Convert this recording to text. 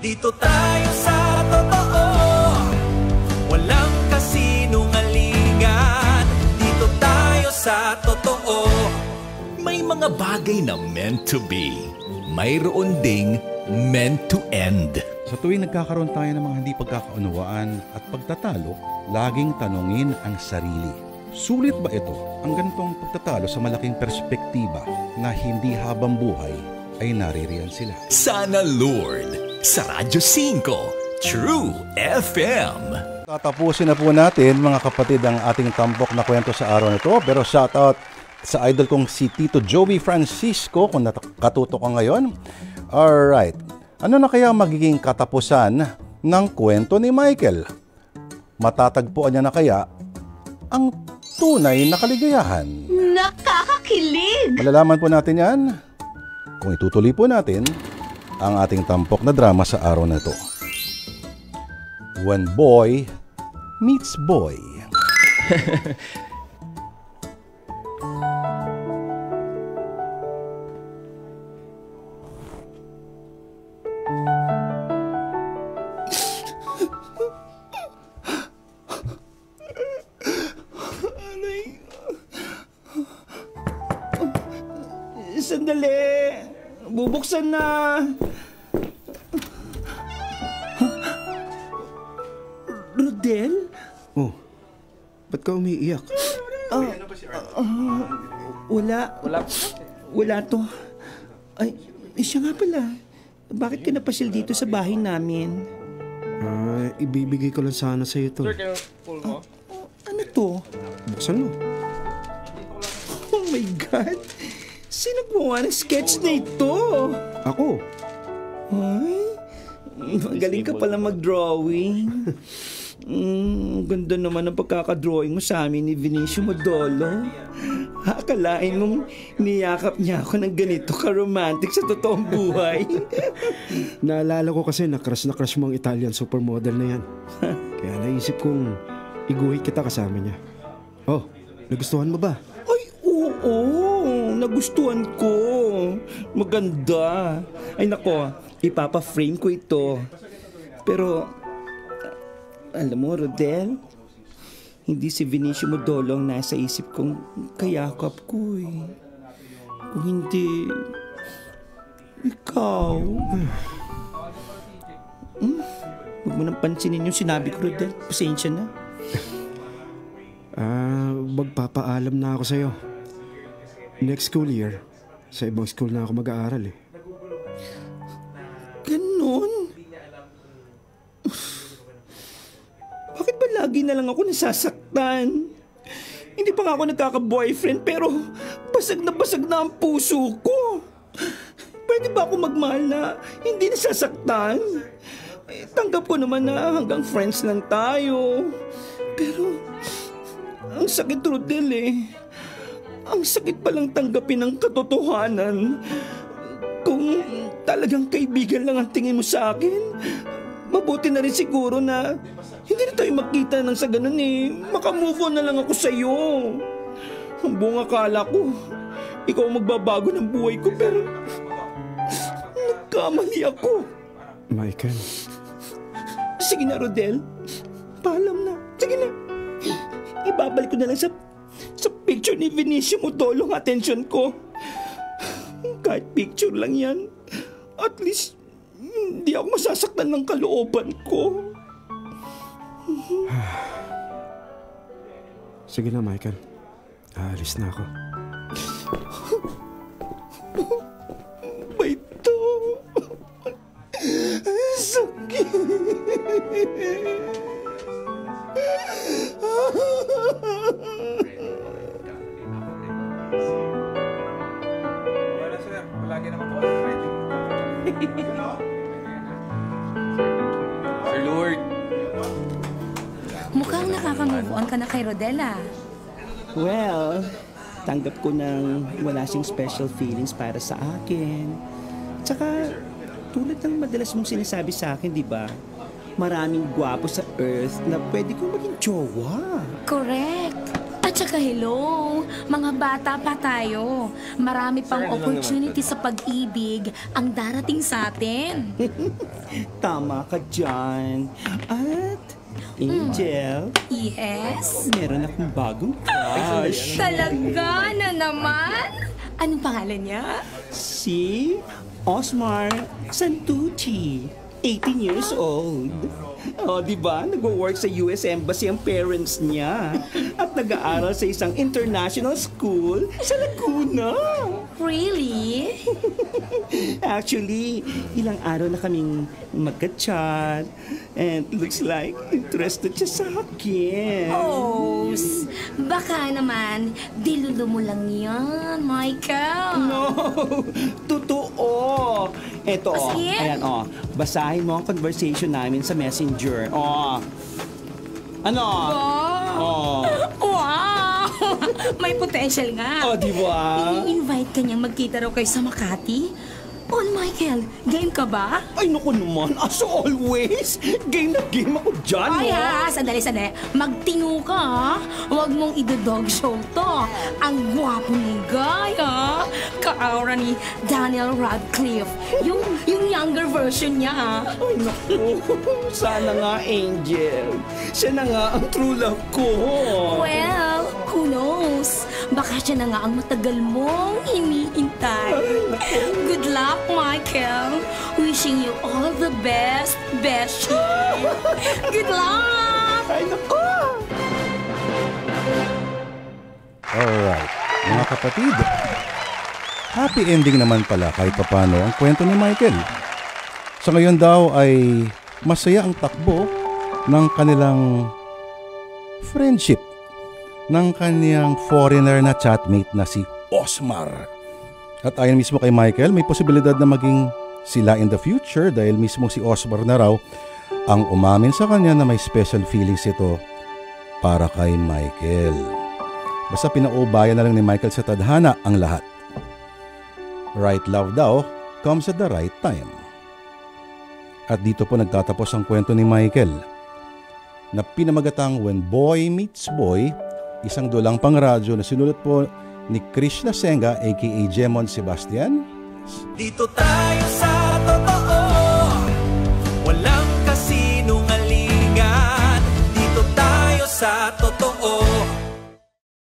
Dito tayo sa totoo, walang kasinungalingan. Dito tayo sa totoo. May mga bagay na meant to be, mayroon ding meant to end. Sa tuwing nagkakaroon tayo ng mga hindi pagkakaunawaan at pagtatalo, laging tanungin ang sarili. Sulit ba ito ang ganitong pagtatalo sa malaking perspektiba na hindi habang buhay ay naririyan sila? Sana Lord, sa Radyo 5, True FM. Tatapusin na po natin mga kapatid ang ating tampok na kwento sa araw na ito. Pero shoutout sa idol kong si Tito Joey Francisco kung katuto ka ngayon. Alright, ano na kaya magiging katapusan ng kwento ni Michael? Matatagpuan niya na kaya ang tunay na kaligayahan? Nakakakilig! Malalaman po natin yan kung itutuloy po natin ang ating tampok na drama sa araw na ito. When Boy Meets Boy. Sandali! Bubuksan na! Rodel? Oh, ba't ka umiiyak? Wala to. Ay, siya nga pala. Bakit ka napasil dito sa bahay namin? Ibibigay ko lang sana sa'yo ito. Sir, kaya pull mo? Ano to? Buksan mo. Oh my God! Sino gumawa ng sketch na ito? Ako. Ay, magaling ka pala mag-drawing. Ganda naman ang pagkakadrawing mo sa amin ni Vinicio Modolo. Akalain mong niyakap niya ako ng ganito ka-romantic sa totoong buhay. Naalala ko kasi na crush mo ang Italian supermodel na yan. Kaya naisip kong iguhit kita kasama niya. Oh, nagustuhan mo ba? Ay, oo. Nagustuhan ko. Maganda. Ay nako, ipapa-frame ko ito. Pero, alam mo, Rodel, hindi si Vinicio Modolo ang nasa isip kong kayakap ko eh. Kung hindi, ikaw. Huwag mo nang pansinin yung sinabi ko, Rodel. Pasensya na. Magpapaalam na ako sa'yo. Next school year, sa ibang school na ako mag-aaral eh. Ganon? Bakit ba lagi na lang ako nasasaktan? Hindi pa nga ako nagkaka-boyfriend pero basag na ang puso ko. Pwede ba ako magmahal na hindi nasasaktan? Tanggap ko naman na hanggang friends lang tayo. Pero ang sakit, Rodel eh. Ang sakit palang tanggapin ng katotohanan. Kung talagang kaibigan lang ang tingin mo sa akin, mabuti na rin siguro na hindi na tayo magkita nang sa ganun eh. Makamove on na lang ako sa'yo. Ang buong akala ko, ikaw ang magbabago ng buhay ko pero nagkamali ako. Michael. Sige na, Rodel. Paalam na. Sige na. Ibabalik ko na lang sa picture ni Vinicio Modolo ang atensyon ko. Kahit picture lang yan, at least hindi ako masasaktan ng kalooban ko. Sige na, Michael. Aalis na ako. Baito. Sakit. Wala sir, palagi naman po. Sir Lord. Mukhang nakaka-move on ka na kay Rodela. Well, tanggap ko nang wala siyang special feelings para sa akin. Tsaka, tulad ng madalas mong sinasabi sa akin, di ba? Maraming gwapo sa earth na pwede kong maging jowa. Correct. At At saka hello, mga bata pa tayo. Marami pang opportunity sa pag-ibig ang darating sa atin. Tama ka dyan. At, Angel, Yes? meron akong bagong crush. Talaga na naman? Anong pangalan niya? Si Osmar Santucci, 18 years old. Oh, di ba? Nagwo-work sa US Embassy ang parents niya. At nag-aaral sa isang international school sa Laguna. Really? Actually, ilang araw na kaming magka-chat. And looks like interested siya sa akin. Oh, baka naman, dilulo mo lang yan, Michael. No! Totoo! Eto, Ah, sige. ayan, basahin mo ang conversation namin sa Messenger. Ano? Oh. Wow! May potential nga. Di ba? I-invite ka niyang magkita raw kayo sa Makati. Oh, Michael, game ka ba? Ay, naku naman. As always, game na game ako dyan, Ay no? sandali. Magtino ka, ha? Huwag mong idodog show to. Ang gwapo ng guy, ha? Ka-aura ni Daniel Radcliffe. Yung younger version niya, ha? Ay, naku. Sana nga, Angel. Siya na nga ang true love ko. Well, who knows? Baka siya na nga ang matagal mong hinihintay. Good luck, Michael. Wishing you all the best, Beshi. Good luck! Ay, naku. Alright, mga kapatid. Happy ending naman pala kahit papano ang kwento ni Michael. Sa ngayon daw ay masaya ang takbo ng kanilang friendship ng kanyang foreigner na chatmate na si Osmar. At ayon mismo kay Michael, may posibilidad na maging sila in the future dahil mismo si Osmar na raw ang umamin sa kanya na may special feelings ito para kay Michael. Basta pinaubayan na lang ni Michael sa tadhana ang lahat. Right love daw comes at the right time. At dito po nagtatapos ang kwento ni Michael na pinamagatang When Boy Meets Boy, isang dulang pangradyo na sinulat po ni Krishna Senga aka Jemon Sebastian. Dito tayo sa totoo, walang kasinungalingan. Dito tayo sa